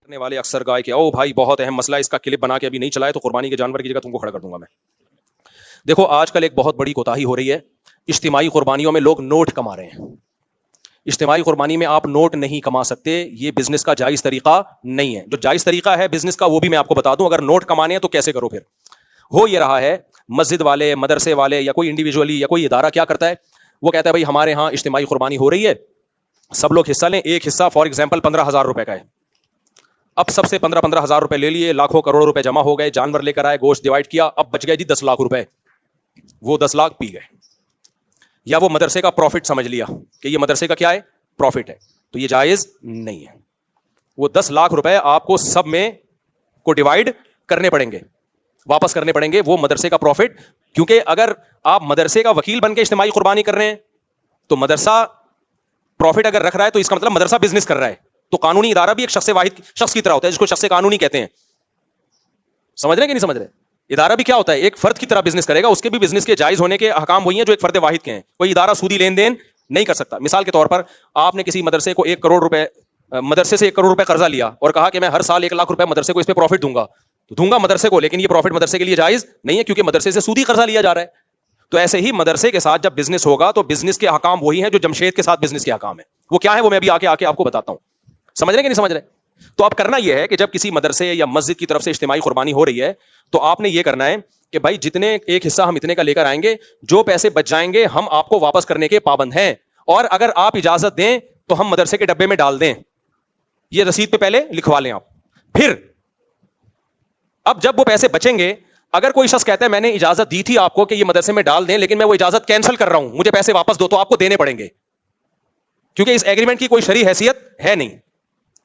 کرنے والے اکثر گائے کہ او بھائی بہت اہم مسئلہ ہے, اس کا کلپ بنا کے ابھی نہیں چلائے تو قربانی کے جانور کی جگہ تم کو کھڑا کر دوں گا میں. دیکھو آج کل ایک بہت بڑی کوتاہی ہو رہی ہے, اجتماعی قربانیوں میں لوگ نوٹ کما رہے ہیں. اجتماعی قربانی میں آپ نوٹ نہیں کما سکتے, یہ بزنس کا جائز طریقہ نہیں ہے. جو جائز طریقہ ہے بزنس کا وہ بھی میں آپ کو بتا دوں, اگر نوٹ کمانے ہیں تو کیسے کرو. پھر ہو یہ رہا ہے مسجد والے, مدرسے والے یا کوئی انڈیویجولی یا کوئی ادارہ کیا کرتا ہے, وہ کہتا ہے بھائی ہمارے ہاں اجتماعی قربانی ہو رہی ہے, سب لوگ حصہ لیں. ایک حصہ فار ایگزامپل 15,000 روپے کا ہے. اب سب سے 15,000 روپے لے لیے, لاکھوں کروڑوں روپے جمع ہو گئے, جانور لے کر آئے, گوشت ڈیوائڈ کیا, اب بچ گئے جی 10 لاکھ روپے. وہ 10 لاکھ پی گئے, یا وہ مدرسے کا پروفٹ سمجھ لیا کہ یہ مدرسے کا کیا ہے, پروفٹ ہے, تو یہ جائز نہیں ہے. وہ 10 لاکھ روپے آپ کو سب میں کو ڈیوائڈ کرنے پڑیں گے, واپس کرنے پڑیں گے وہ مدرسے کا پروفٹ. کیونکہ اگر آپ مدرسے کا وکیل بن کے اجتماعی قربانی کر رہے ہیں تو مدرسہ پروفٹ اگر رکھ رہا ہے تو اس کا مطلب مدرسہ بزنس کر رہا ہے. تو قانونی ادارہ بھی ایک شخص کی طرح ہوتا ہے, جس کو شخص قانونی کہتے ہیں. سمجھ رہے ہیں کہ نہیں سمجھ رہے؟ ادارہ بھی کیا ہوتا ہے, ایک فرد کی طرح بزنس کرے گا, اس کے بھی بزنس کے جائز ہونے کے احکام وہی ہیں جو ایک فرد واحد کے ہیں. کوئی ادارہ سودی لین دین نہیں کر سکتا. مثال کے طور پر آپ نے کسی مدرسے کو 1 کروڑ روپے, مدرسے سے 1 کروڑ روپے قرضہ لیا اور کہا کہ میں ہر سال 1 لاکھ روپے مدرسے کو اس پہ پروفٹ دوں گا, تو دوں گا مدرسے کو, لیکن یہ پروفٹ مدرسے کے لیے جائز نہیں ہے کیونکہ مدرسے سے سودی قرضہ لیا جا رہا ہے. تو ایسے ہی مدرسے کے ساتھ جب بزنس ہوگا تو بزنس کے احکام وہی ہیں جو جمشید کے ساتھ بزنس کے احکام ہیں. وہ کیا ہے وہ میں ابھی آ کے آپ کو بتاتا ہوں. سمجھ رہے کہ نہیں سمجھ رہے؟ تو اب کرنا یہ ہے کہ جب کسی مدرسے یا مسجد کی طرف سے اجتماعی قربانی ہو رہی ہے تو آپ نے یہ کرنا ہے کہ بھائی جتنے ایک حصہ ہم اتنے کا لے کر آئیں گے, جو پیسے بچ جائیں گے ہم آپ کو واپس کرنے کے پابند ہیں, اور اگر آپ اجازت دیں تو ہم مدرسے کے ڈبے میں ڈال دیں. یہ رسید پہ پہلے لکھوا لیں آپ. پھر اب جب وہ پیسے بچیں گے, اگر کوئی شخص کہتا ہے میں نے اجازت دی تھی آپ کو کہ یہ مدرسے میں ڈال دیں, لیکن میں وہ اجازت کینسل کر رہا ہوں, مجھے پیسے واپس دو, تو آپ کو دینے پڑیں گے, کیونکہ اس ایگریمنٹ کی کوئی شرعی حیثیت ہے نہیں.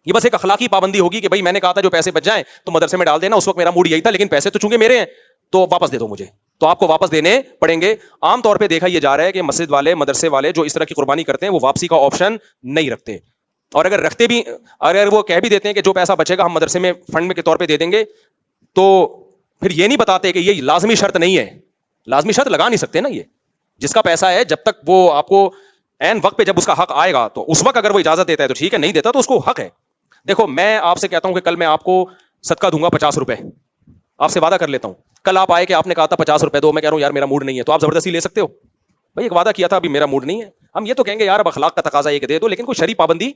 یہ بس ایک اخلاقی پابندی ہوگی کہ بھائی میں نے کہا تھا جو پیسے بچ جائیں تو مدرسے میں ڈال دینا, اس وقت میرا موڈ یہی تھا, لیکن پیسے تو چونکہ میرے ہیں تو واپس دے دو مجھے, تو آپ کو واپس دینے پڑیں گے. عام طور پہ دیکھا یہ جا رہا ہے کہ مسجد والے, مدرسے والے جو اس طرح کی قربانی کرتے ہیں وہ واپسی کا آپشن نہیں رکھتے, اور اگر رکھتے بھی, اگر وہ کہہ بھی دیتے ہیں کہ جو پیسہ بچے گا ہم مدرسے میں فنڈ میں کے طور پہ دے دیں گے, تو پھر یہ نہیں بتاتے کہ یہ لازمی شرط نہیں ہے. لازمی شرط لگا نہیں سکتے نا, یہ جس کا پیسہ ہے جب تک وہ آپ کو عین وقت پہ جب اس کا حق آئے گا تو اس وقت اگر وہ اجازت دیتا ہے تو ٹھیک ہے, نہیں دیتا تو اس کو حق ہے. دیکھو میں آپ سے کہتا ہوں کہ کل میں آپ کو صدقہ دوں گا 50 روپے, آپ سے وعدہ کر لیتا ہوں. کل آپ آئے کہ آپ نے کہا تھا 50 روپے دو, میں کہہ رہا ہوں یار میرا موڈ نہیں ہے, تو آپ زبردستی لے سکتے ہو؟ بھائی ایک وعدہ کیا تھا, ابھی میرا موڈ نہیں ہے. ہم یہ تو کہیں گے یار اب اخلاق کا تقاضا یہ کہ دے دو, لیکن کوئی شرعی پابندی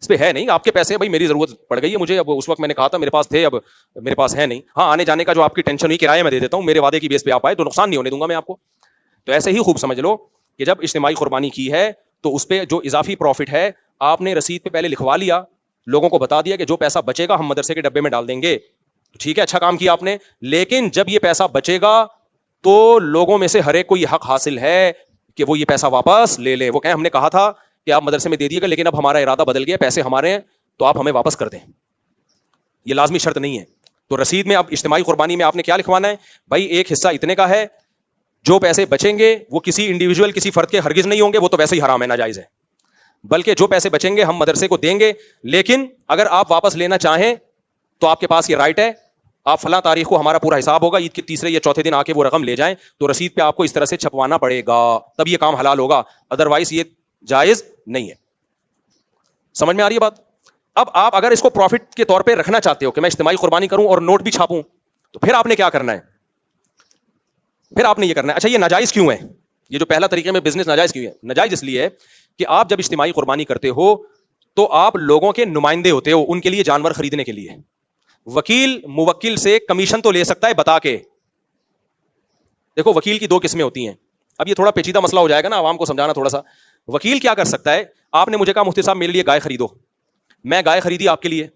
اس پہ ہے نہیں. آپ کے پیسے بھائی میری ضرورت پڑ گئی ہے مجھے, اب اس وقت میں نے کہا تھا میرے پاس تھے, اب میرے پاس ہے نہیں. ہاں آنے جانے کا جو آپ کی ٹینشن ہوئی کرایہ میں دے دیتا ہوں, میرے وعدے کی بیس پہ آپ آئے تو نقصان نہیں ہونے دوں گا میں آپ کو. تو ایسے ہی خوب سمجھ لو کہ جب اجتماعی قربانی کی ہے تو اس پہ جو اضافی پروفٹ ہے آپ نے رسید پہ پہلے لکھوا لیا, لوگوں کو بتا دیا کہ جو پیسہ بچے گا ہم مدرسے کے ڈبے میں ڈال دیں گے. ٹھیک ہے, اچھا کام کیا آپ نے, لیکن جب یہ پیسہ بچے گا تو لوگوں میں سے ہر ایک کو یہ حق حاصل ہے کہ وہ یہ پیسہ واپس لے لے. وہ کہیں ہم نے کہا تھا کہ آپ مدرسے میں دے دیے گا, لیکن اب ہمارا ارادہ بدل گیا, پیسے ہمارے ہیں تو آپ ہمیں واپس کر دیں. یہ لازمی شرط نہیں ہے. تو رسید میں اب اجتماعی قربانی میں آپ نے کیا لکھوانا ہے, بھائی ایک حصہ اتنے کا ہے, جو پیسے بچیں گے وہ کسی انڈیویجول کسی فرد کے ہرگز نہیں ہوں گے, وہ تو ویسے ہی حرام ہے, ناجائز ہے. بلکہ جو پیسے بچیں گے ہم مدرسے کو دیں گے, لیکن اگر آپ واپس لینا چاہیں تو آپ کے پاس یہ رائٹ ہے, آپ فلاں تاریخ کو ہمارا پورا حساب ہوگا, عید کے تیسرے یا چوتھے دن آ کے وہ رقم لے جائیں, تو رسید پہ آپ کو اس طرح سے چھپوانا پڑے گا, تب یہ کام حلال ہوگا, ادروائز یہ جائز نہیں ہے. سمجھ میں آ رہی ہے بات؟ اب آپ اگر اس کو پروفٹ کے طور پہ رکھنا چاہتے ہو کہ میں اجتماعی قربانی کروں اور نوٹ بھی چھاپوں, تو پھر آپ نے کیا کرنا ہے, پھر آپ نے یہ کرنا ہے. اچھا یہ ناجائز کیوں ہے, یہ جو پہلا طریقے میں بزنس ناجائز کیوں ہے؟ ناجائز اس لیے ہے کہ آپ جب اجتماعی قربانی کرتے ہو تو آپ لوگوں کے نمائندے ہوتے ہو ان کے لیے جانور خریدنے کے لیے. وکیل موکل سے کمیشن تو لے سکتا ہے بتا کے. دیکھو وکیل کی 2 قسمیں ہوتی ہیں. اب یہ تھوڑا پیچیدہ مسئلہ ہو جائے گا نا, عوام کو سمجھانا تھوڑا سا. وکیل کیا کر سکتا ہے, آپ نے مجھے کہا مفتی صاحب میرے لیے گائے خریدو, میں گائے خریدی آپ کے لیے,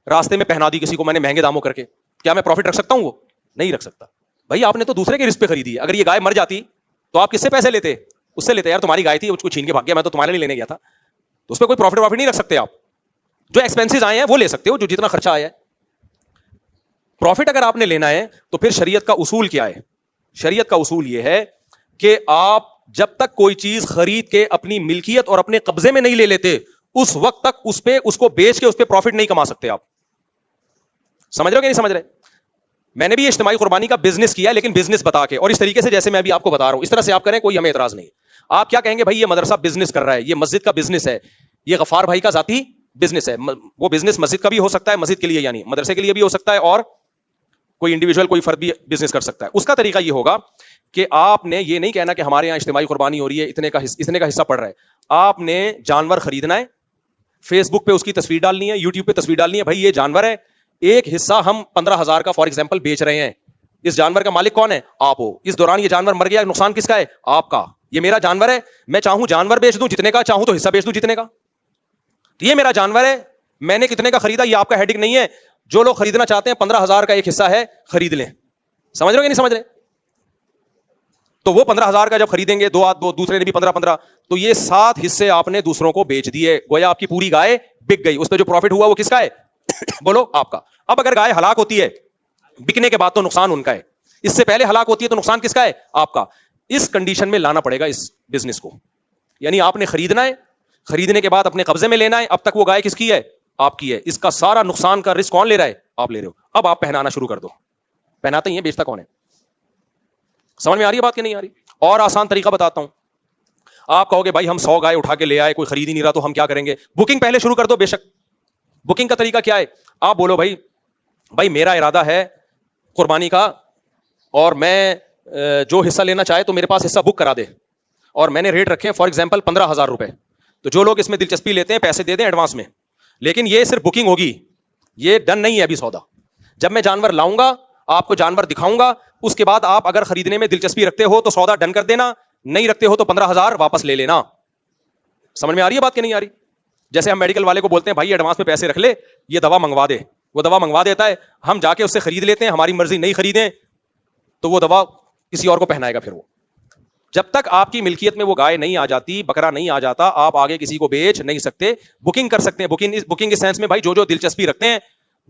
راستے میں پہنا دی کسی کو میں نے مہنگے داموں کر کے, کیا میں پروفٹ رکھ سکتا ہوں؟ وہ نہیں رکھ سکتا. بھائی آپ نے تو دوسرے کے رزق پہ خریدی ہے, اگر یہ گائے مر جاتی تو آپ کس سے پیسے لیتے؟ اس سے لیتے, یار تمہاری گائے تھی اس کو چھین کے بھاگ گیا, میں تو تمہارے لیے لینے گیا تھا. تو اس پہ کوئی پروفٹ نہیں رکھ سکتے آپ. جو ایکسپینسز آئے ہیں وہ لے سکتے ہو, جو جتنا خرچہ آیا ہے. پروفٹ اگر آپ نے لینا ہے تو پھر شریعت کا اصول کیا ہے؟ شریعت کا اصول یہ ہے کہ آپ جب تک کوئی چیز خرید کے اپنی ملکیت اور اپنے قبضے میں نہیں لے لیتے اس وقت تک اس کو بیچ کے اس پہ پروفٹ نہیں کما سکتے آپ. سمجھ رہے ہو کہ نہیں سمجھ رہے؟ میں نے بھی اجتماعی قربانی کا بزنس کیا, لیکن بزنس بتا کے, اور اس طریقے سے جیسے میں بھی آپ کو بتا رہا ہوں اس طرح سے آپ کریں, کوئی ہمیں اعتراض نہیں. آپ کیا کہیں گے, بھائی یہ مدرسہ بزنس کر رہا ہے, یہ مسجد کا بزنس ہے, یہ غفار بھائی کا ذاتی بزنس ہے. وہ بزنس مسجد کا بھی ہو سکتا ہے, مسجد کے لیے یعنی مدرسے کے لیے بھی ہو سکتا ہے, اور کوئی انڈیویجول کوئی فرد بھی بزنس کر سکتا ہے. اس کا طریقہ یہ ہوگا کہ آپ نے یہ نہیں کہنا کہ ہمارے یہاں اجتماعی قربانی ہو رہی ہے, اتنے کا حصہ پڑ رہا ہے. آپ نے جانور خریدنا ہے, فیس بک پہ اس کی تصویر ڈالنی ہے, یوٹیوب پہ تصویر ڈالنی ہے, بھائی یہ جانور ہے, ایک حصہ ہم 15,000 کا فار ایگزامپل بیچ رہے ہیں. اس جانور کا مالک کون ہے؟ آپ ہو. اس دوران یہ جانور مر گیا, نقصان کس کا ہے؟ آپ کا. یہ میرا جانور ہے, میں چاہوں جانور بیچ دوں جتنے کا, چاہوں تو حصہ بیچ دوں جتنے کا. یہ میرا جانور ہے, میں نے کتنے کا خریدا یہ آپ کا ہیڈنگ نہیں ہے. جو لوگ خریدنا چاہتے ہیں 15,000 کا ایک حصہ ہے, خرید لیں. سمجھ رہے ہو کہ نہیں سمجھ رہے؟ تو وہ 15,000 کا جب خریدیں گے, دو دوسرے نے بھی 15 تو یہ 7 حصے آپ نے دوسروں کو بیچ دیے, گویا آپ کی پوری گائے بک گئی. اس پہ جو پروفٹ ہوا وہ کس کا ہے؟ بولو آپ کا. اب اگر گائے ہلاک ہوتی ہے بکنے کے بعد تو نقصان ان کا ہے, اس سے پہلے ہلاک ہوتی ہے تو نقصان کس کا ہے؟ آپ کا. اس کنڈیشن میں لانا پڑے گا اس بزنس کو, یعنی آپ نے خریدنا ہے, خریدنے کے بعد اپنے قبضے میں لینا ہے. اب تک وہ گائے کس کی ہے؟ آپ کی ہے. اس کا سارا نقصان کا رسک کون لے رہا ہے؟ آپ لے رہے ہو. اب آپ پہنانا شروع کر دو. پہناتے ہی ہیں, بیچتا کون ہے؟ سمجھ میں آ رہی ہے بات کہ نہیں آ رہی؟ اور آسان طریقہ بتاتا ہوں. آپ کہو گے بھائی ہم 100 گائے اٹھا کے لے آئے, کوئی خرید ہی نہیں رہا, تو ہم کیا کریں گے؟ بکنگ پہلے شروع کر دو. بے شک بکنگ کا طریقہ کیا ہے؟ آپ بولو بھائی میرا ارادہ ہے قربانی کا, اور میں جو حصہ لینا چاہے تو میرے پاس حصہ بک کرا دے, اور میں نے ریٹ رکھے فار ایگزامپل 15,000 روپے. تو جو لوگ اس میں دلچسپی لیتے ہیں پیسے دے دیں ایڈوانس میں, لیکن یہ صرف بکنگ ہوگی, یہ ڈن نہیں ہے ابھی سودا. جب میں جانور لاؤں گا, آپ کو جانور دکھاؤں گا, اس کے بعد آپ اگر خریدنے میں دلچسپی رکھتے ہو تو سودا ڈن کر دینا, نہیں رکھتے ہو تو 15,000 واپس لے لینا. سمجھ میں آ رہی ہے بات کہ نہیں آ رہی؟ جیسے ہم میڈیکل والے کو بولتے ہیں بھائی ایڈوانس میں پیسے رکھ لے, یہ دوا منگوا دے, وہ دوا منگوا دیتا ہے, ہم جا کے اس سے خرید لیتے ہیں, ہماری مرضی نہیں خریدیں تو وہ دوا کسی اور کو پہنائے گا. پھر وہ جب تک آپ کی ملکیت میں وہ گائے نہیں آ جاتی, بکرا نہیں آ جاتا, آپ آگے کسی کو بیچ نہیں سکتے. بکنگ کر سکتے ہیں, بکنگ اس سینس میں بھائی جو دلچسپی رکھتے ہیں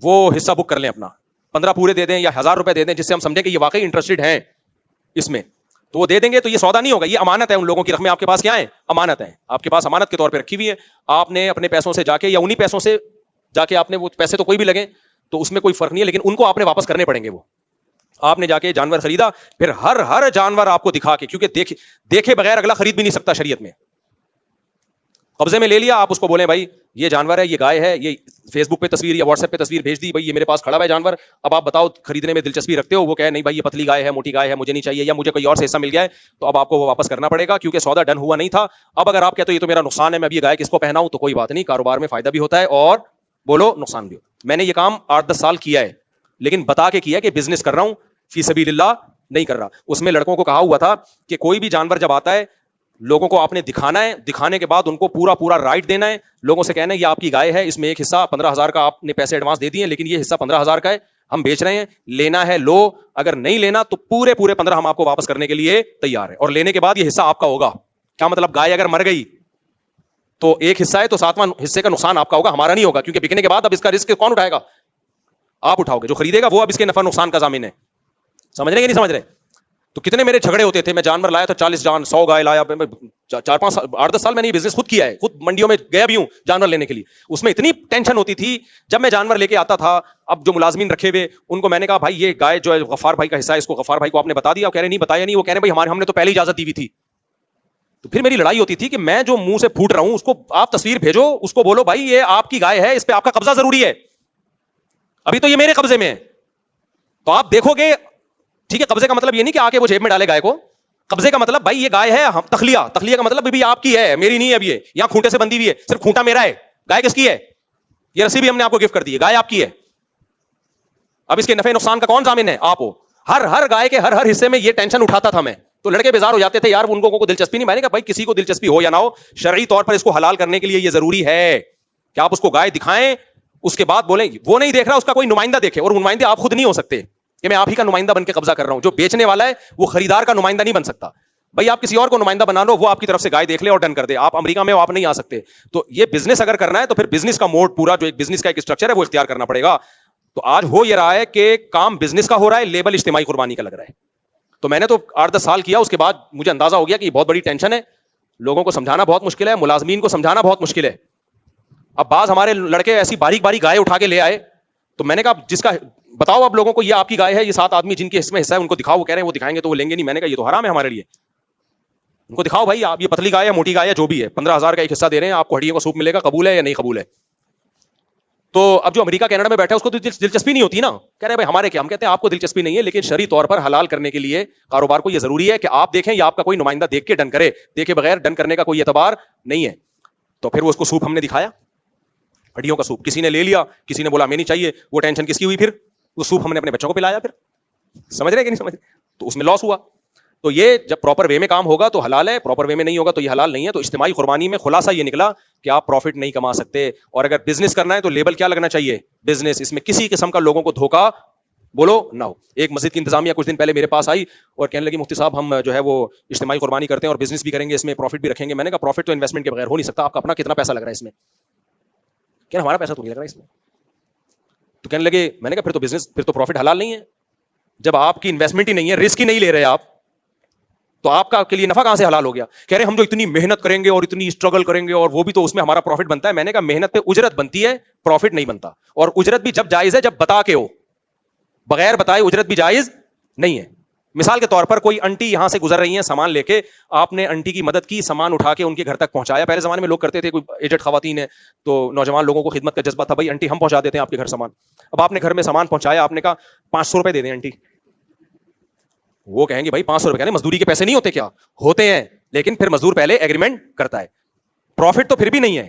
وہ حصہ بک کر لیں اپنا, 15 پورے دے دیں یا 1,000 روپے دے دیں, جس سے ہم سمجھیں کہ یہ واقعی انٹرسٹڈ ہیں اس میں, تو وہ دے دیں گے. تو یہ سودا نہیں ہوگا, یہ امانت ہے. ان لوگوں کی رقمیں آپ کے پاس کیا ہیں؟ امانت ہیں. آپ کے پاس امانت کے طور پہ رکھی ہوئی ہے. آپ نے اپنے پیسوں سے جا کے یا انہی پیسوں سے جا کے, آپ نے وہ پیسے تو کوئی بھی لگے تو اس میں کوئی فرق نہیں ہے, لیکن ان کو آپ نے واپس کرنے پڑیں گے. وہ آپ نے جا کے جانور خریدا, پھر ہر جانور آپ کو دکھا کے, کیونکہ دیکھے بغیر اگلا خرید بھی نہیں سکتا شریعت میں. قبضے میں لے لیا, آپ اس کو بولیں بھائی یہ جانور ہے, یہ گائے ہے, یہ فیس بک پہ تصویر یا واٹس ایپ پہ تصویر بھیج دی, بھائی یہ میرے پاس کھڑا ہوا ہے جانور, اب آپ بتاؤ خریدنے میں دلچسپی رکھتے ہو؟ وہ کہے نہیں بھائی یہ پتلی گائے ہے, موٹی گائے ہے, مجھے نہیں چاہیے, یا مجھے کوئی اور سے حصہ مل گیا ہے, تو اب آپ کو وہ واپس کرنا پڑے گا کیونکہ سودا ڈن ہوا نہیں تھا. اب اگر آپ کہتے ہو یہ تو میرا نقصان ہے, میں اب یہ گائے کس کو پہناؤں, تو کوئی بات نہیں, کاروبار میں فائدہ بھی ہوتا ہے اور بولو نقصان بھی ہوتا ہے. میں نے یہ کام 8-10 سال کیا ہے, لیکن بتا کے کیا کہ بزنس کر رہا ہوں, فی سبیل اللہ نہیں کر رہا. اس میں لڑکوں کو کہا ہوا تھا کہ کوئی بھی جانور جب آتا ہے لوگوں کو آپ نے دکھانا ہے, دکھانے کے بعد ان کو پورا رائٹ دینا ہے, لوگوں سے کہنا ہے یہ آپ کی گائے ہے, اس میں ایک حصہ 15,000 کا آپ نے پیسے ایڈوانس دے دیے, لیکن یہ حصہ 15,000 کا ہے, ہم بیچ رہے ہیں, لینا ہے لو, اگر نہیں لینا تو پورے 15 ہم آپ کو واپس کرنے کے لیے تیار ہے, اور لینے کے بعد یہ حصہ آپ کا ہوگا. کیا مطلب؟ گائے اگر مر گئی تو ایک حصہ ہے تو 7واں حصے کا نقصان آپ کا ہوگا, ہمارا نہیں ہوگا, کیونکہ بکنے کے بعد اب اس کا رسک کون اٹھائے گا؟ آپ اٹھاؤ گے. جو خریدے گا وہ اب اس کے نفع نقصان کا ضامن ہے. سمجھ رہے کہ نہیں سمجھ رہے؟ تو کتنے میرے جھگڑے ہوتے تھے, میں جانور لایا تو 40 100 گائے لایا, 4-5 8-10 سال میں نے یہ بزنس خود کیا ہے, خود منڈیوں میں گیا بھی ہوں جانور لینے کے لیے. اس میں اتنی ٹینشن ہوتی تھی جب میں جانور لے کے آتا تھا. اب جو ملازمین رکھے ہوئے ان کو میں نے کہا بھائی یہ گائے جو ہے غفار بھائی کا حصہ ہے, اس کو غفار بھائی کو آپ نے بتا دیا؟ کہہ رہے نہیں بتایا نہیں. وہ کہہ رہے بھائی ہم نے تو پہلے اجازت دی ہوئی تھی. تو پھر میری لڑائی ہوتی تھی کہ میں جو منہ سے پھوٹ رہا ہوں اس کو آپ تصویر بھیجو, اس کو بولو بھائی یہ آپ کی گائے ہے, اس پہ آپ کا قبضہ ضروری ہے, ابھی تو یہ میرے قبضے میں ہے. تو آپ دیکھو گے, ٹھیک ہے, قبضے کا مطلب یہ نہیں کہ آ کے وہ جیب میں ڈالے گائے کو. قبضے کا مطلب بھائی یہ گائے ہے, ہم تخلیہ کا مطلب بھی آپ کی ہے, میری نہیں ہے. ابھی یہاں کھونٹے سے بندی ہوئی ہے, صرف کھونٹا میرا ہے, گائے کس کی ہے؟ یہ رسی بھی ہم نے آپ کو گفٹ کر دی ہے, گائے آپ کی ہے. اب اس کے نفع نقصان کا کون ضامن ہے؟ آپ ہو. ہر گائے کے ہر حصے میں یہ ٹینشن اٹھاتا تھا میں, تو لڑکے بیزار ہو جاتے تھے یار, ان کو دلچسپی نہیں. میں نے کہا بھائی کسی کو دلچسپی ہو یا نہ ہو, شرعی طور پر اس کو حلال کرنے کے لیے یہ ضروری ہے کہ آپ اس کو گائے دکھائیں, اس کے بعد بولیں. وہ نہیں دیکھ رہا, اس کا کوئی نمائندہ دیکھے, اور نمائندے آپ خود نہیں ہو سکتے کہ میں آپ ہی کا نمائندہ بن کے قبضہ کر رہا ہوں. جو بیچنے والا ہے وہ خریدار کا نمائندہ نہیں بن سکتا. بھائی آپ کسی اور کو نمائندہ بنا لو, وہ آپ کی طرف سے گائے دیکھ لے اور ڈن کر دے. آپ امریکہ میں آپ نہیں آ سکتے. تو یہ بزنس اگر کرنا ہے تو پھر بزنس کا موڈ پورا جو ایک بزنس کا ایک اسٹرکچر ہے وہ اختیار کرنا پڑے گا. تو آج ہو یہ رہا ہے کہ کام بزنس کا ہو رہا ہے, لیبل اجتماعی قربانی کا لگ رہا ہے. تو میں نے تو 8-10 سال کیا, اس کے بعد مجھے اندازہ ہو گیا کہ یہ بہت بڑی ٹینشن ہے, لوگوں کو سمجھانا بہت مشکل ہے, ملازمین کو سمجھانا بہت مشکل ہے. اب بعض ہمارے لڑکے ایسی باریک گائے اٹھا کے لے آئے, تو میں نے کہا جس کا بتاؤ اب لوگوں کو یہ آپ کی گائے ہے, یہ 7 آدمی جن کے اس میں حصہ ہے ان کو دکھاؤ. وہ کہہ رہے ہیں وہ دکھائیں گے تو وہ لیں گے نہیں. میں نے کہا یہ تو حرام ہے ہمارے لیے, ان کو دکھاؤ بھائی آپ یہ پتلی گائے ہے موٹی گائے ہے جو بھی ہے, 15,000 کا ایک حصہ دے رہے ہیں آپ کو, ہڈیوں کا سوپ ملے گا, قبول ہے یا نہیں قبول ہے؟ تو اب جو امریکہ کینیڈا میں بیٹھا ہے اس کو تو دلچسپی نہیں ہوتی نا, کہہ رہے ہیں بھائی ہمارے کیا, ہم کہتے ہیں آپ کو دلچسپی نہیں ہے, لیکن شرعی طور پر حلال کرنے کے لیے کاروبار کو یہ ضروری ہے کہ آپ دیکھیں یا آپ کا کوئی نمائندہ دیکھ کے ڈن کرے, دیکھے بغیر ڈن کرنے کا کوئی اعتبار نہیں ہے. تو پھر وہ اس کو سوپ ہم نے دکھایا, ہڈیوں کا سوپ, کسی نے لے لیا, کسی نے بولا ہمیں نہیں چاہیے, وہ ٹینشن کس کی ہوئی, پھر وہ سوپ ہم نے اپنے بچوں کو پلایا, پھر سمجھ رہے کہ نہیں سمجھ رہے, تو اس میں لاس ہوا. تو یہ جب پراپر وے میں کام ہوگا تو حلال ہے, پراپر وے میں نہیں ہوگا تو یہ حلال نہیں ہے. تو اجتماعی قربانی میں خلاصہ یہ نکلا کہ آپ پروفٹ نہیں کما سکتے, اور اگر بزنس کرنا ہے تو لیبل کیا لگنا چاہیے, بزنس. اس میں کسی قسم کا لوگوں کو دھوکا بولو نہ ہو. ایک مسجد کی انتظامیہ کچھ دن پہلے میرے پاس آئی اور کہنے لگی مفتی صاحب ہم جو ہے وہ اجتماعی قربانی کرتے ہیں اور بزنس بھی کریں گے, اس میں پروفٹ بھی رکھیں گے. میں نے کہا پروفٹ تو انویسٹمنٹ کے بغیر ہو نہیں سکتا, آپ کا اپنا کتنا پیسہ لگ رہا ہے اس میں؟ کہ ہمارا پیسہ تو نہیں لگ رہا اس میں. تو کہنے لگے, میں نے کہا پھر تو بزنس, پھر تو پروفٹ حلال نہیں ہے. جب آپ کی انویسٹمنٹ ہی نہیں ہے, رسک ہی نہیں لے رہے آپ, تو آپ کا کے لیے نفع کہاں سے حلال ہو گیا؟ کہہ رہے ہم تو اتنی محنت کریں گے اور اتنی اسٹرگل کریں گے اور وہ بھی تو اس میں ہمارا پروفٹ بنتا ہے. میں نے کہا محنت پہ اجرت بنتی ہے, پروفٹ نہیں بنتا. اور اجرت بھی جب جائز ہے جب بتا کے ہو, بغیر بتائے اجرت بھی جائز نہیں ہے. مثال کے طور پر کوئی انٹی یہاں سے گزر رہی ہیں سامان لے کے, آپ نے انٹی کی مدد کی, سامان اٹھا کے ان کے گھر تک پہنچایا. پہلے زمانے میں لوگ کرتے تھے, کوئی ایجڈ خواتین ہیں تو نوجوان لوگوں کو خدمت کا جذبہ تھا, بھائی انٹی ہم پہنچا دیتے ہیں آپ کے گھر سامان. اب آپ نے گھر میں سامان پہنچایا, آپ نے کہا 500 روپے دے دیں انٹی. وہ کہیں گے بھائی 500 روپے, کہنے مزدوری کے پیسے نہیں ہوتے کیا؟ ہوتے ہیں, لیکن پھر مزدور پہلے ایگریمنٹ کرتا ہے, پروفٹ تو پھر بھی نہیں ہے.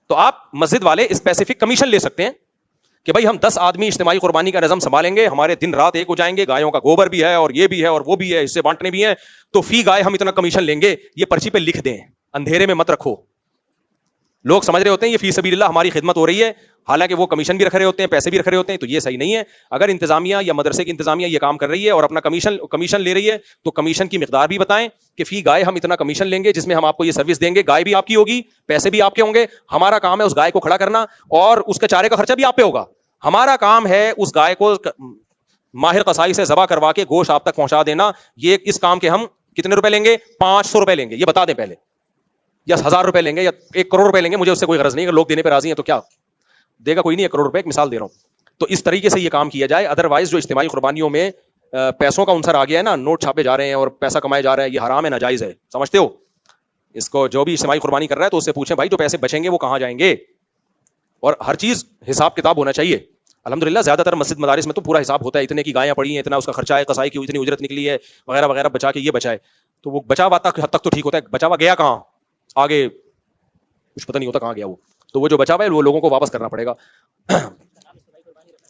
تو آپ مسجد والے اسپیسیفک کمیشن لے سکتے ہیں کہ بھائی ہم 10 آدمی اجتماعی قربانی کا نظم سنبھالیں گے, ہمارے دن رات ایک ہو جائیں گے, گایوں کا گوبر بھی ہے اور یہ بھی ہے اور وہ بھی ہے, اس سے بانٹنے بھی ہیں, تو فی گائے ہم اتنا کمیشن لیں گے. یہ پرچی پہ لکھ دیں, اندھیرے میں مت رکھو. لوگ سمجھ رہے ہوتے ہیں یہ فی سبیل اللہ ہماری خدمت ہو رہی ہے, حالانکہ وہ کمیشن بھی رکھ رہے ہوتے ہیں, پیسے بھی رکھ رہے ہوتے ہیں. تو یہ صحیح نہیں ہے. اگر انتظامیہ یا مدرسے کی انتظامیہ یہ کام کر رہی ہے اور اپنا کمیشن لے رہی ہے تو کمیشن کی مقدار بھی بتائیں کہ فی گائے ہم اتنا کمیشن لیں گے, جس میں ہم آپ کو یہ سروس دیں گے. گائے بھی آپ کی ہوگی, پیسے بھی آپ کے ہوں گے, ہمارا کام ہے اس گائے کو کھڑا کرنا اور اس کے چارے کا خرچہ بھی آپ پہ ہوگا. ہمارا کام ہے اس گائے کو ماہر قصائی سے ذبح کروا کے گوشت آپ تک پہنچا دینا. یہ اس کام کے ہم کتنے روپے لیں گے؟ 500 روپے لیں گے, یہ بتا دیں پہلے, یا 1000 روپے لیں گے یا 1 کروڑ روپے لیں گے. مجھے اس سے کوئی غرض نہیں, اگر لوگ دینے پہ راضی ہیں تو کیا دے گا کوئی نہیں, 1 کروڑ روپے ایک مثال دے رہا ہوں. تو اس طریقے سے یہ کام کیا جائے. ادروائز جو اجتماعی قربانیوں میں پیسوں کا عنصر آ گیا ہے نا, نوٹ چھاپے جا رہے ہیں اور پیسہ کمائے جا رہے ہیں, یہ حرام ہے, ناجائز ہے. سمجھتے ہو اس کو؟ جو بھی اجتماعی قربانی کر رہا ہے تو اس سے پوچھیں بھائی جو پیسے بچیں گے وہ کہاں جائیں گے, اور ہر چیز حساب کتاب ہونا چاہیے. الحمدللہ زیادہ تر مسجد مدارس میں تو پورا حساب ہوتا ہے, اتنے کی گایاں پڑی ہیں, اتنا اس کا خرچہ ہے, قصائی کی اتنی اجرت نکلی ہے, وغیرہ وغیرہ, بچا کے یہ بچائے. تو وہ بچا ہوا حد تک تو ٹھیک ہوتا ہے, بچا ہوا گیا کہاں آگے کچھ پتہ نہیں ہوتا کہاں گیا وہ. تو وہ جو بچا ہوا ہے وہ لوگوں کو واپس کرنا پڑے گا.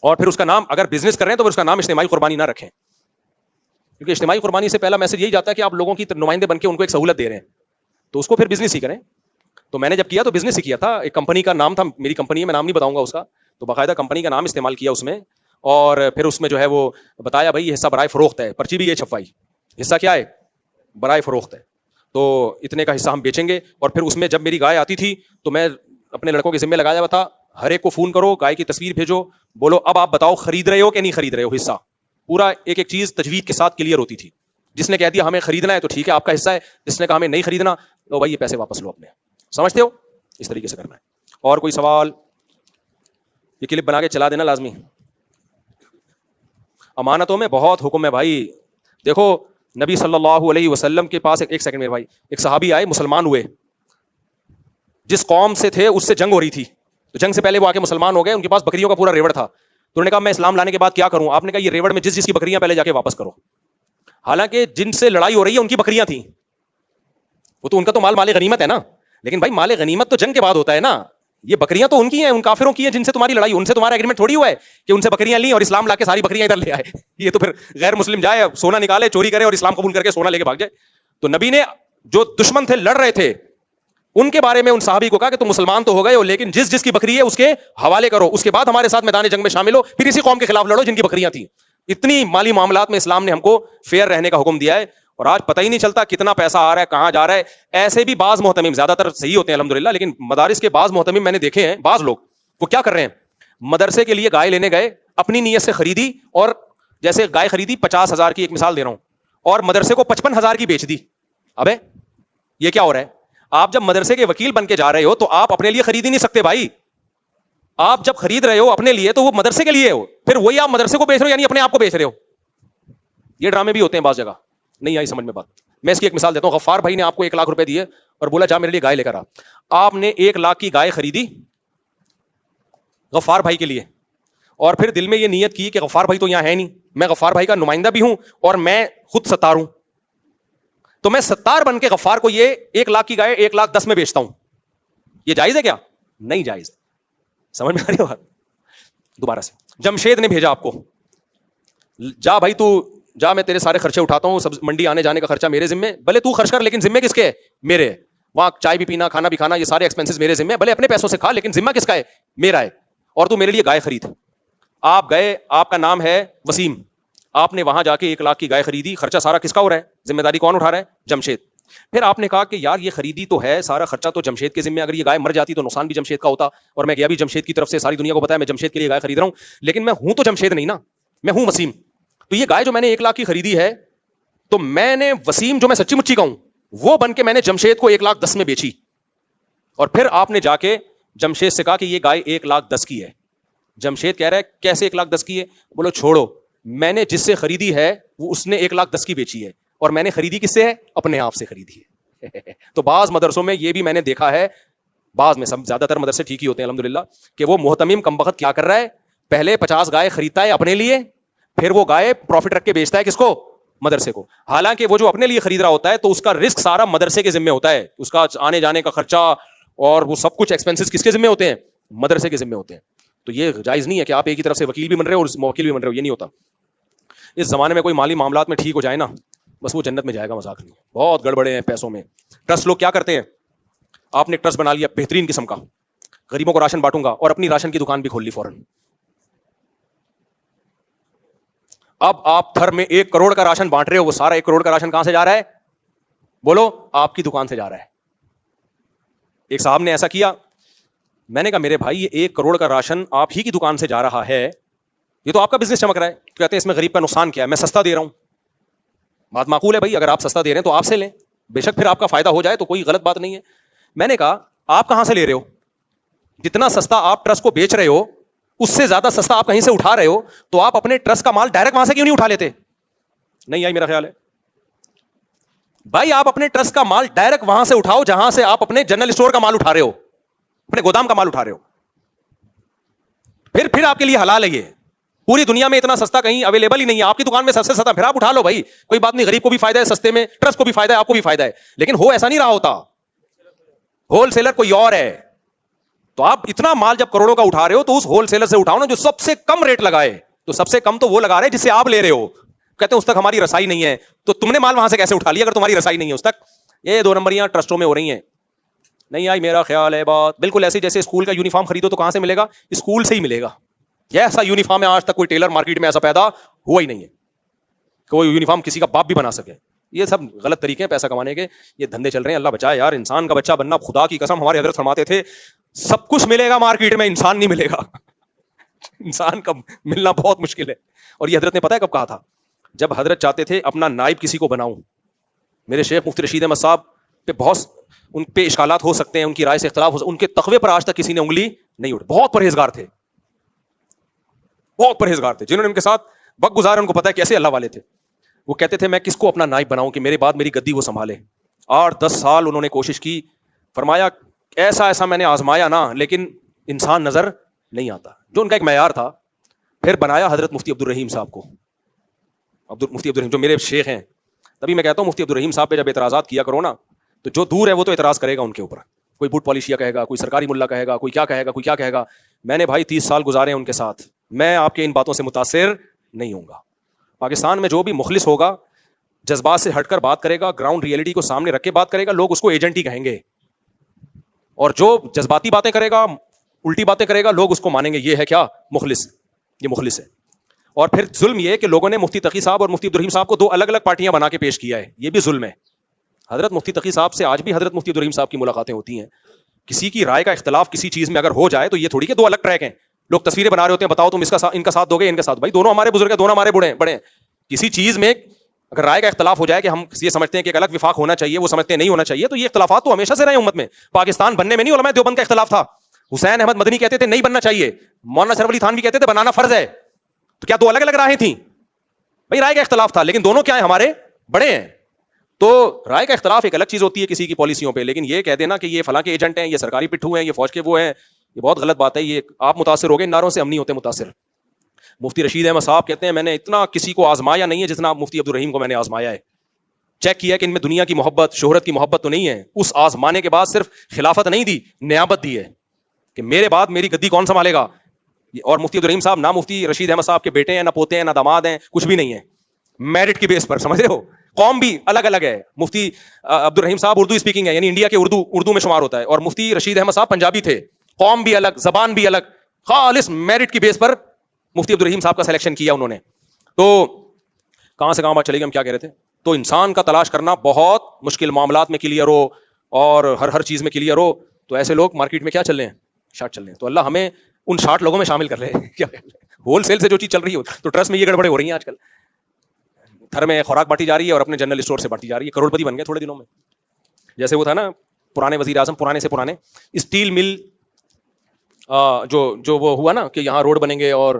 اور پھر اس کا نام, اگر بزنس کر رہے ہیں تو پھر اس کا نام اجتماعی قربانی نہ رکھیں, کیونکہ اجتماعی قربانی سے پہلا میسج یہی جاتا ہے کہ آپ لوگوں کی نمائندے بن کے ان کو ایک سہولت دے رہے ہیں, تو اس کو پھر بزنس ہی کریں. تو میں نے جب کیا تو بزنس ہی کیا تھا. ایک کمپنی کا نام تھا, میری کمپنی ہے, میں نام نہیں بتاؤں گا اس کا, تو باقاعدہ کمپنی کا نام استعمال کیا اس میں, اور پھر اس میں جو ہے وہ بتایا بھائی یہ حصہ برائے فروخت ہے. پرچی بھی یہ چھپوائی, حصہ کیا ہے؟ برائے فروخت ہے. تو اتنے کا حصہ ہم بیچیں گے. اور پھر اس میں جب میری گائے آتی تھی تو میں اپنے لڑکوں کے ذمہ لگایا ہوا تھا, ہر ایک کو فون کرو, گائے کی تصویر بھیجو, بولو اب آپ بتاؤ خرید رہے ہو کہ نہیں خرید رہے ہو حصہ. پورا ایک ایک چیز تجوید کے ساتھ کلیئر ہوتی تھی. جس نے کہہ دیا ہمیں خریدنا ہے تو ٹھیک ہے آپ کا حصہ ہے, جس نے کہا ہمیں نہیں خریدنا تو بھائی یہ پیسے واپس لو اپنے. سمجھتے ہو؟ اس طریقے سے کرنا ہے. اور کوئی سوال؟ یہ کلپ بنا کے چلا دینا لازمی. امانتوں میں بہت حکم ہے بھائی. دیکھو نبی صلی اللہ علیہ وسلم کے پاس, ایک سیکنڈ میرے بھائی, ایک صحابی آئے, مسلمان ہوئے. جس قوم سے تھے اس سے جنگ ہو رہی تھی, تو جنگ سے پہلے وہ آ کے مسلمان ہو گئے. ان کے پاس بکریوں کا پورا ریوڑ تھا. تو انہوں نے کہا میں اسلام لانے کے بعد کیا کروں؟ آپ نے کہا یہ ریوڑ میں جس کی بکریاں پہلے جا کے واپس کرو. حالانکہ جن سے لڑائی ہو رہی ہے ان کی بکریاں تھیں, وہ تو ان کا تو مال غنیمت ہے نا, لیکن بھائی مال غنیمت تو جنگ کے بعد ہوتا ہے نا. یہ بکریاں تو ان کی ہیں, ان کافروں کی ہیں جن سے تمہاری لڑائی, ان سے تمہارا ایگریمنٹ تھوڑی ہوا ہے کہ ان سے بکریاں لیں اور اسلام لا کے ساری بکریاں ادھر لے آئے. یہ تو پھر غیر مسلم جائے سونا نکالے چوری کرے اور اسلام قبول کر کے سونا لے کے بھاگ جائے. تو نبی نے جو دشمن تھے لڑ رہے تھے ان کے بارے میں ان صحابی کو کہا کہ تم مسلمان تو ہو گئے ہو, لیکن جس کی بکری ہے اس کے حوالے کرو, اس کے بعد ہمارے ساتھ میدان جنگ میں شامل ہو, پھر اسی قوم کے خلاف لڑو جن کی بکریاں تھیں. اتنی مالی معاملات میں اسلام نے ہم کو فیئر رہنے کا حکم دیا ہے. اور آج پتہ ہی نہیں چلتا کتنا پیسہ آ رہا ہے, کہاں جا رہا ہے. ایسے بھی بعض محتمم, زیادہ تر صحیح ہوتے ہیں الحمدللہ, لیکن مدارس کے بعض محتمم میں نے دیکھے ہیں, بعض لوگ وہ کیا کر رہے ہیں, مدرسے کے لیے گائے لینے گئے, اپنی نیت سے خریدی, اور جیسے گائے خریدی 50,000 کی, ایک مثال دے رہا ہوں, اور مدرسے کو 55,000 کی بیچ دی. ابے یہ کیا ہو رہا ہے؟ آپ جب مدرسے کے وکیل بن کے جا رہے ہو تو آپ اپنے لیے خرید ہی نہیں سکتے بھائی. آپ جب خرید رہے ہو اپنے لیے تو وہ مدرسے کے لیے ہو, پھر وہی آپ مدرسے کو بیچ رہے ہو, یعنی اپنے آپ کو بیچ رہے ہو. یہ ڈرامے بھی ہوتے ہیں بعض جگہ. نہیں آئی سمجھ میں بات؟ میں اس کی ایک مثال دیتا ہوں. غفار بھائی نے آپ کو 1 لاکھ روپے دیے اور بولا جا میرے لیے گائے لے کر آ. آپ نے 1 لاکھ کی گائے خریدی, غفار بھائی کے لیے, اور پھر دل میں یہ نیت کی کہ غفار بھائی تو یہاں ہے نہیں, میں غفار بھائی کا نمائندہ بھی ہوں اور میں خود ستار ہوں, تو میں ستار بن کے غفار کو یہ 1 لاکھ کی گائے 1,10,000 میں بیچتا ہوں. یہ جائز ہے کیا؟ نہیں جائز. سمجھ میں آ رہی ہے بات؟ دوبارہ سے جمشید نے بھیجا آپ کو, جا بھائی تو جا, میں تیرے سارے خرچے اٹھاتا ہوں, سب منڈی آنے جانے کا خرچہ میرے ذمے, بھلے تو خرچ کر لیکن ذمے کس کے ہے؟ میرے. وہاں چائے بھی پینا, کھانا بھی کھانا, یہ سارے ایکسپینسز میرے ذمے, بھلے اپنے پیسوں سے کھا لیکن ذمہ کس کا ہے؟ میرا ہے. اور تو میرے لیے گائے خرید. آپ گئے, آپ کا نام ہے وسیم, آپ نے وہاں جا کے 1 لاکھ کی گائے خریدی, خرچہ سارا کس کا ہو رہا ہے؟ ذمہ داری کون اٹھا رہا ہے؟ جمشید. پھر آپ نے کہا کہ یار یہ خریدی تو ہے, سارا خرچہ تو جمشید کے ذمہ, اگر یہ گائے مر جاتی تو نقصان بھی جمشید کا ہوتا, اور میں گیا بھی جمشید کی طرف سے, ساری دنیا کو پتا ہے میں جمشید کے لیے گائے خرید رہا ہوں, لیکن میں ہوں تو جمشید نہیں نا, میں ہوں وسیم. تو یہ گائے جو میں نے 1 لاکھ کی خریدی ہے, تو میں نے وسیم جو میں سچی مچی کا ہوں وہ بن کے میں نے جمشید کو 1,10,000 میں بیچی. اور پھر آپ نے جا کے جمشید سے کہا کہ یہ گائے 1,10,000 کی ہے. جمشید کہہ رہا ہے کیسے 1,10,000 کی ہے؟ بولو چھوڑو, میں نے جس سے خریدی ہے وہ اس نے 1,10,000 کی بیچی ہے, اور میں نے خریدی کس سے ہے؟ اپنے آپ سے خریدی ہے. تو بعض مدرسوں میں یہ بھی میں نے دیکھا ہے, بعض میں, سب زیادہ تر مدرسے ٹھیک ہی ہوتے ہیں الحمدللہ, کہ وہ محتمم کمبخت کیا کر رہا ہے, پہلے 50 گائے خریدتا ہے اپنے لیے, پھر وہ گائے پروفٹ رکھ کے بیچتا ہے کس کو؟ مدرسے کو. حالانکہ وہ جو اپنے لیے خرید رہا ہوتا ہے تو اس کا رسک سارا مدرسے کے ذمہ ہوتا ہے, اس کا آنے جانے کا خرچہ اور وہ سب کچھ ایکسپینسز کس کے ذمہ ہوتے ہیں؟ مدرسے کے ذمہ ہوتے ہیں. تو یہ جائز نہیں ہے کہ آپ ایک ہی طرف سے وکیل بھی بن رہے ہو اور موکل بھی بن رہے ہو, یہ نہیں ہوتا. اس زمانے میں کوئی مالی معاملات میں ٹھیک ہو جائے نا, بس وہ جنت میں جائے گا, مذاق نہیں. بہت گڑبڑے ہیں پیسوں میں. ٹرسٹ لوگ کیا کرتے ہیں, آپ نے ٹرسٹ بنا لیا بہترین قسم کا, غریبوں کو راشن بانٹوں گا, اور اپنی راشن کی دکان بھی کھول لی فوراً. اب آپ تھر میں 1 کروڑ کا راشن بانٹ رہے ہو, وہ سارا 1 کروڑ کا راشن کہاں سے جا رہا ہے؟ بولو, آپ کی دکان سے جا رہا ہے. ایک صاحب نے ایسا کیا, میں نے کہا میرے بھائی یہ 1 کروڑ کا راشن آپ ہی کی دکان سے جا رہا ہے, یہ تو آپ کا بزنس چمک رہا ہے. کہتے ہیں اس میں غریب کا نقصان کیا ہے, میں سستا دے رہا ہوں. بات معقول ہے بھائی, اگر آپ سستا دے رہے ہیں تو آپ سے لیں, بے شک پھر آپ کا فائدہ ہو جائے تو کوئی غلط بات نہیں ہے. میں نے کہا آپ کہاں سے لے رہے ہو؟ جتنا سستا آپ ٹرسٹ کو بیچ رہے ہو اس سے زیادہ سستا آپ کہیں سے اٹھا رہے ہو, تو آپ اپنے ٹرسٹ کا مال ڈائریکٹ وہاں سے کیوں نہیں اٹھا لیتے؟ نہیں آئی میرا خیال ہے بھائی, آپ اپنے ٹرسٹ کا مال ڈائریکٹ وہاں سے اٹھاؤ جہاں سے آپ اپنے جنرل اسٹور کا مال اٹھا رہے ہو, اپنے گودام کا مال اٹھا رہے ہو. پھر آپ کے لیے حلال ہے. یہ پوری دنیا میں اتنا سستا کہیں اویلیبل ہی نہیں ہے, آپ کی دکان میں سب سے سستا, پھر آپ اٹھا لو بھائی, کوئی بات نہیں, غریب کو بھی فائدہ ہے سستے میں, ٹرسٹ کو بھی فائدہ ہے, آپ کو بھی فائدہ ہے. لیکن ہو ایسا نہیں رہا ہوتا, ہول سیلر کوئی اور ہے. تو آپ اتنا مال جب کروڑوں کا اٹھا رہے ہو تو اس ہول سیلر سے اٹھاؤ نا جو سب سے کم ریٹ لگائے. تو سب سے کم تو وہ لگا رہے جس سے آپ لے رہے ہو, کہتے ہیں اس تک ہماری رسائی نہیں ہے, تو تم نے مال وہاں سے کیسے اٹھا لیا اگر تمہاری رسائی نہیں ہے اس تک؟ یہ 2 نمبریاں ٹرسٹوں میں ہو رہی ہیں. نہیں آئی میرا خیال ہے بات؟ بالکل ایسے جیسے اسکول کا یونیفارم خریدو تو کہاں سے ملے گا؟ اسکول سے ہی ملے گا. یہ ایسا یونیفارم ہے, آج تک کوئی ٹیلر مارکیٹ میں ایسا پیدا ہوا ہی نہیں ہے کہ وہ یونیفارم کسی کا باپ بھی بنا سکے. یہ سب غلط طریقے ہیں پیسہ کمانے کے, یہ دھندے چل رہے ہیں. اللہ بچائے یار, انسان کا بچہ بننا, خدا کی قسم ہمارے حضرت فرماتے تھے سب کچھ ملے گا مارکیٹ میں, انسان نہیں ملے گا. انسان کا ملنا بہت مشکل ہے. اور یہ حضرت نے پتا ہے کب کہا تھا؟ جب حضرت چاہتے تھے اپنا نائب کسی کو بناؤں. میرے شیخ مفتی رشید احمد صاحب پہ بہت, ان پہ اشکالات ہو سکتے ہیں, ان کی رائے سے اختلاف ہو سکتے, ان کے تقوی پر آج تک کسی نے انگلی نہیں اٹھائی. بہت پرہیزگار تھے, بہت پرہیزگار تھے. جنہوں نے ان کے ساتھ وقت گزارا ان کو پتا ہے کیسے اللہ والے تھے. وہ کہتے تھے میں کس کو اپنا نائب بناؤں کہ میرے بعد میری گدی وہ سنبھالے. 8-10 سال انہوں نے کوشش کی. فرمایا ایسا میں نے آزمایا نا, لیکن انسان نظر نہیں آتا, جو ان کا ایک معیار تھا. پھر بنایا حضرت مفتی عبدالرحیم صاحب کو. مفتی عبدالرحیم جو میرے شیخ ہیں, تبھی میں کہتا ہوں مفتی عبدالرحیم صاحب پہ جب اعتراضات کیا کرو نا, تو جو دور ہے وہ تو اعتراض کرے گا ان کے اوپر. کوئی بوٹ پالیشیا کہے گا, کوئی سرکاری ملا کہے گا, کوئی کیا کہے گا, کوئی کیا کہے گا. میں نے بھائی 30 سال گزارے ہیں ان کے ساتھ, میں آپ کے ان باتوں سے متاثر نہیں ہوں گا. پاکستان میں جو بھی مخلص ہوگا, جذبات سے ہٹ کر بات کرے گا, گراؤنڈ ریئلٹی کو سامنے رکھ کے بات کرے گا, لوگ اس کو ایجنٹ ہی کہیں گے. اور جو جذباتی باتیں کرے گا, الٹی باتیں کرے گا, لوگ اس کو مانیں گے یہ ہے کیا مخلص, یہ مخلص ہے. اور پھر ظلم یہ کہ لوگوں نے مفتی تقی صاحب اور مفتی عبدالرحیم صاحب کو 2 الگ الگ پارٹیاں بنا کے پیش کیا ہے, یہ بھی ظلم ہے. حضرت مفتی تقی صاحب سے آج بھی حضرت مفتی عبدالرحیم صاحب کی ملاقاتیں ہوتی ہیں. کسی کی رائے کا اختلاف کسی چیز میں اگر ہو جائے تو یہ تھوڑی کہ 2 الگ ٹریک ہیں. لوگ تصویریں بنا رہے ہوتے ہیں, بتاؤ تم ان کا ساتھ دو گے, ان کے ساتھ. بھائی دونوں ہمارے بزرگ ہیں, دونوں ہمارے بڑے ہیں. کسی چیز میں اگر رائے کا اختلاف ہو جائے کہ ہم یہ سمجھتے ہیں کہ ایک الگ وفاق ہونا چاہیے, وہ سمجھتے ہیں نہیں ہونا چاہیے, تو یہ اختلافات تو ہمیشہ سے رہے امت میں. پاکستان بننے میں نہیں علماء دیوبند کا اختلاف تھا. حسین احمد مدنی کہتے تھے نہیں بننا چاہیے, مولانا شرف علی تھانوی کہتے تھے بنانا فرض ہے. تو کیا 2 الگ الگ راہیں تھیں؟ بھائی رائے کا اختلاف تھا, لیکن دونوں کیا ہیں ہمارے بڑے ہیں. تو رائے کا اختلاف ایک الگ چیز ہوتی ہے کسی کی پالیسیوں پہ, لیکن یہ کہہ دینا کہ یہ فلاں کے ایجنٹ ہیں, یہ سرکاری پٹھو ہیں, یہ فوج کے وہ ہیں, یہ بہت غلط بات ہے. یہ آپ متاثر ہو گئے ان نعروں سے, ہم نہیں ہوتے متاثر. مفتی رشید احمد صاحب کہتے ہیں میں نے اتنا کسی کو آزمایا نہیں ہے جتنا مفتی عبدالرحیم کو میں نے آزمایا ہے. چیک کیا کہ ان میں دنیا کی محبت, شہرت کی محبت تو نہیں ہے. اس آزمانے کے بعد صرف خلافت نہیں دی, نیابت دی ہے کہ میرے بعد میری گدی کون سنبھالے گا. اور مفتی عبدالرحیم صاحب نہ مفتی رشید احمد صاحب کے بیٹے ہیں, نہ پوتے ہیں, نہ داماد ہیں, کچھ بھی نہیں ہے. میرٹ کی بیس پر, سمجھ رہے ہو, قوم بھی الگ الگ ہے. مفتی عبدالرحیم صاحب اردو اسپیکنگ ہے, یعنی انڈیا کے اردو میں شمار ہوتا ہے, اور مفتی رشید احمد صاحب پنجابی تھے. قوم بھی الگ, زبان بھی الگ, خالص میرٹ کی بیس پر مفتی عبدالرحیم صاحب کا سلیکشن کیا انہوں نے. تو کہاں سے کہاں بات چلے گی, ہم کیا کہہ رہے تھے. تو انسان کا تلاش کرنا بہت مشکل, معاملات میں کلیئر ہو اور ہر چیز میں کلیئر ہو. تو ایسے لوگ مارکیٹ میں کیا چل رہے ہیں, شارٹ چل رہے ہیں. تو اللہ ہمیں ان 60 لوگوں میں شامل کر لے. کیا ہول سیل سے جو چیز چل رہی ہو, تو ٹرسٹ میں یہ گڑبڑیں ہو رہی ہیں آج کل. گھر میں خوراک بانٹی جا رہی ہے اور اپنے جنرل اسٹور سے بانٹی جا رہی ہے. کروڑ پتی بن گئے تھوڑے دنوں میں. جیسے وہ تھا نا پرانے وزیر اعظم, پرانے سے پرانے, اسٹیل مل جو وہ ہوا نا کہ یہاں روڈ بنیں گے اور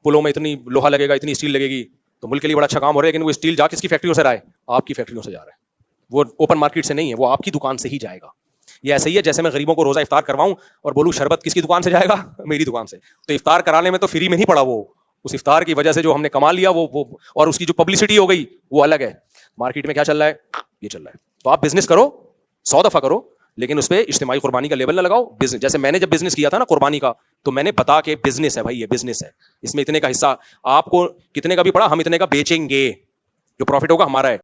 پلوں میں اتنی لوہا لگے گا, اتنی اسٹیل لگے گی, تو ملک کے لیے بڑا اچھا کام ہو رہا ہے. لیکن وہ اسٹیل جا کس کی فیکٹریوں سے رہا ہے, آپ کی فیکٹریوں سے جا رہا ہے. وہ اوپن مارکیٹ سے نہیں ہے, وہ آپ کی دکان سے ہی جائے گا. یہ ایسے ہی ہے جیسے میں غریبوں کو روزہ افطار کرواؤں اور بولوں شربت کس کی دکان سے جائے گا, میری دکان سے. تو افطار کرانے میں تو فری میں نہیں پڑا, وہ اس افطار کی وجہ سے جو ہم نے کما لیا وہ اور اس کی جو پبلسٹی ہو گئی وہ الگ ہے. مارکیٹ میں کیا چل رہا ہے, یہ چل رہا ہے. تو آپ بزنس کرو, 100 دفعہ کرو, لیکن اس پہ اجتماعی قربانی کا لیبل نہ لگاؤ. جیسے میں نے جب بزنس کیا تھا نا قربانی کا, تو میں نے بتا کہ بزنس ہے بھائی, یہ بزنس ہے, اس میں اتنے کا حصہ آپ کو کتنے کا بھی پڑا, ہم اتنے کا بیچیں گے, جو پروفٹ ہوگا ہمارا ہے.